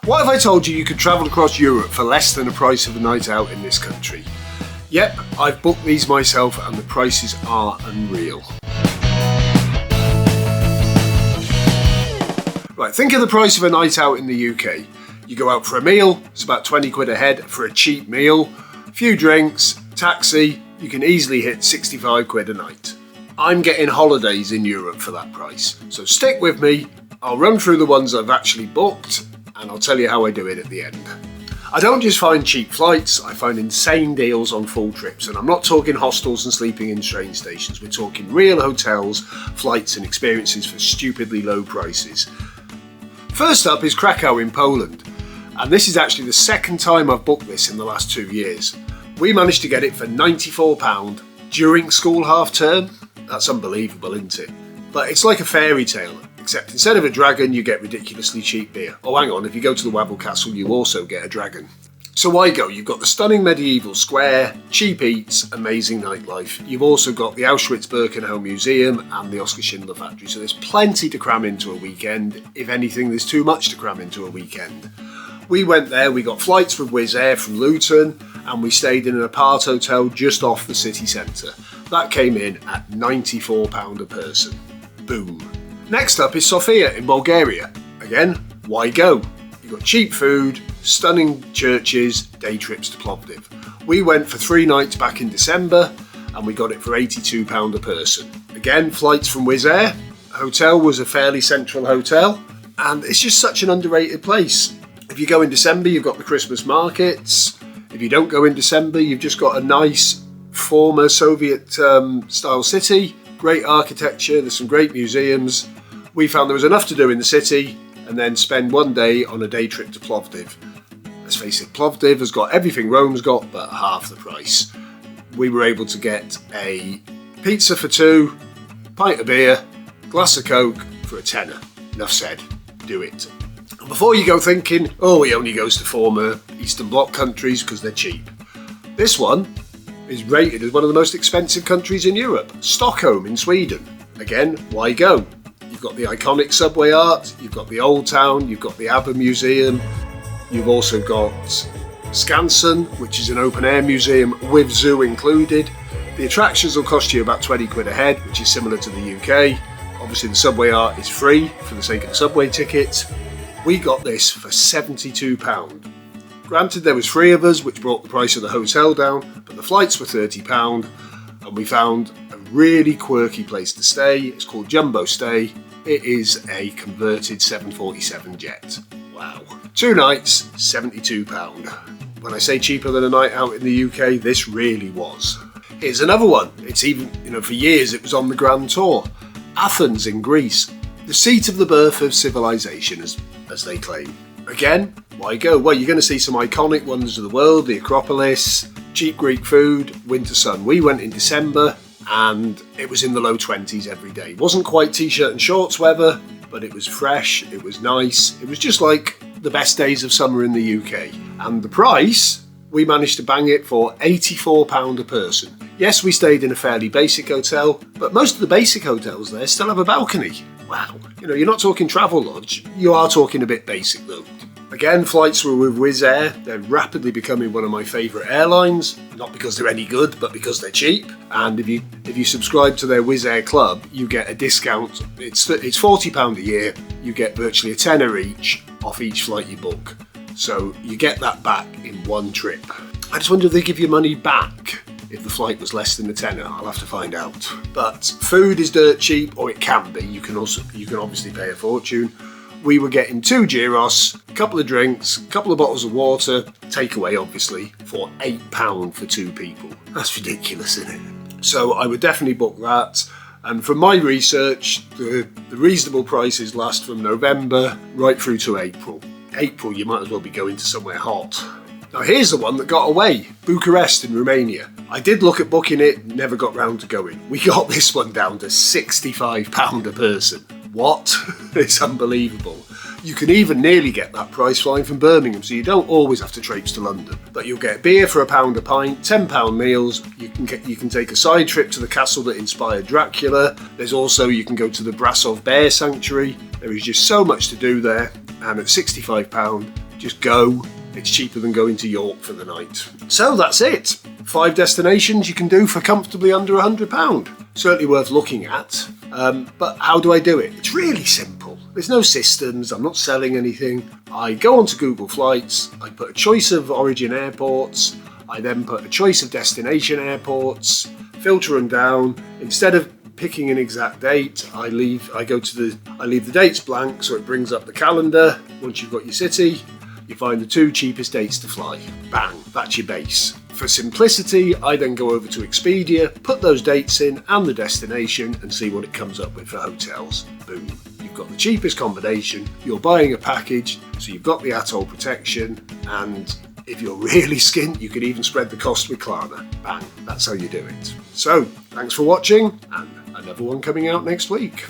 What if I told you you could travel across Europe for less than the price of a night out in this country? Yep, I've booked these myself and the prices are unreal. Right, think of the price of a night out in the UK. You go out for a meal, it's about 20 quid a head for a cheap meal, a few drinks, taxi, you can easily hit 65 quid a night. I'm getting holidays in Europe for that price, so stick with me, I'll run through the ones I've actually booked and I'll tell you how I do it at the end. I don't just find cheap flights, I find insane deals on full trips, and I'm not talking hostels and sleeping in train stations, we're talking real hotels, flights and experiences for stupidly low prices. First up is Krakow in Poland, and this is actually the second time I've booked this in the last 2 years. We managed to get it for £94 during school half term. That's unbelievable, isn't it? But it's like a fairy tale, except instead of a dragon you get ridiculously cheap beer. Oh hang on, if you go to the Wavell Castle you also get a dragon. So why go? You've got the stunning medieval square, cheap eats, amazing nightlife. You've also got the Auschwitz-Birkenau Museum and the Oskar Schindler Factory, so there's plenty to cram into a weekend. If anything, there's too much to cram into a weekend. We went there, we got flights with Wizz Air from Luton, and we stayed in an apart hotel just off the city centre. That came in at £94 a person. Boom. Next up is Sofia in Bulgaria. Again, why go? You've got cheap food, stunning churches, day trips to Plovdiv. We went for 3 nights back in December and we got it for £82 a person. Again, flights from Wizz Air. Hotel was a fairly central hotel and it's just such an underrated place. If you go in December, you've got the Christmas markets. If you don't go in December, you've just got a nice former Soviet style city. Great architecture, there's some great museums. We found there was enough to do in the city and then spend one day on a day trip to Plovdiv. Let's face it, Plovdiv has got everything Rome's got, but half the price. We were able to get a pizza for 2, pint of beer, glass of Coke for a tenner. Enough said, do it. And before you go thinking, oh, he only goes to former Eastern Bloc countries because they're cheap. This one is rated as one of the most expensive countries in Europe, Stockholm in Sweden. Again, why go? You've got the iconic subway art, you've got the Old Town, you've got the ABBA Museum, you've also got Skansen, which is an open air museum with zoo included. The attractions will cost you about 20 quid a head, which is similar to the UK. Obviously the subway art is free for the sake of the subway ticket. We got this for £72. Granted there was 3 of us, which brought the price of the hotel down, but the flights were £30 and we found a really quirky place to stay. It's called Jumbo Stay. It is a converted 747 jet. Wow. 2 nights, £72. When I say cheaper than a night out in the UK, this really was. Here's another one. It's even, for years it was on the Grand Tour. Athens in Greece. The seat of the birth of civilization, as they claim. Again, why go? Well, you're going to see some iconic wonders of the world, the Acropolis, cheap Greek food, winter sun. We went in December and it was in the low 20s every day. Wasn't quite t-shirt and shorts weather, but it was fresh, it was nice. It was just like the best days of summer in the UK. And the price, we managed to bang it for £84 a person. Yes, we stayed in a fairly basic hotel, but most of the basic hotels there still have a balcony. Wow. You're not talking travel lodge, you are talking a bit basic though. Again, flights were with Wizz Air. They're rapidly becoming one of my favourite airlines, not because they're any good, but because they're cheap. And if you subscribe to their Wizz Air Club, you get a discount. It's £40 a year. You get virtually a tenner each off each flight you book. So you get that back in one trip. I just wonder if they give you money back if the flight was less than a tenner. I'll have to find out. But food is dirt cheap, or it can be. You can obviously pay a fortune. We were getting 2 gyros, a couple of drinks, a couple of bottles of water, takeaway obviously, for £8 for 2 people. That's ridiculous, isn't it? So I would definitely book that. And from my research, the reasonable prices last from November right through to April. April, you might as well be going to somewhere hot. Now here's the one that got away, Bucharest in Romania. I did look at booking it, never got round to going. We got this one down to £65 a person. What? It's unbelievable. You can even nearly get that price flying from Birmingham, so you don't always have to traipse to London. But you'll get beer for £1 a pint, £10 meals. You can take a side trip to the castle that inspired Dracula. There's also, you can go to the Brasov Bear Sanctuary. There is just so much to do there, and at £65, Just go. It's cheaper than going to York for the night. So that's it. 5 destinations you can do for comfortably under £100. Certainly worth looking at. But how do I do it? It's really simple. There's no systems. I'm not selling anything. I go onto Google Flights. I put a choice of origin airports. I then put a choice of destination airports. Filter them down. Instead of picking an exact date, I leave the dates blank, so it brings up the calendar. Once you've got your city, you find the 2 cheapest dates to fly. Bang, that's your base. For simplicity, I then go over to Expedia, put those dates in and the destination and see what it comes up with for hotels. Boom, you've got the cheapest combination, you're buying a package, so you've got the atoll protection, and if you're really skint, you could even spread the cost with Klarna. Bang, that's how you do it. So, thanks for watching, and another one coming out next week.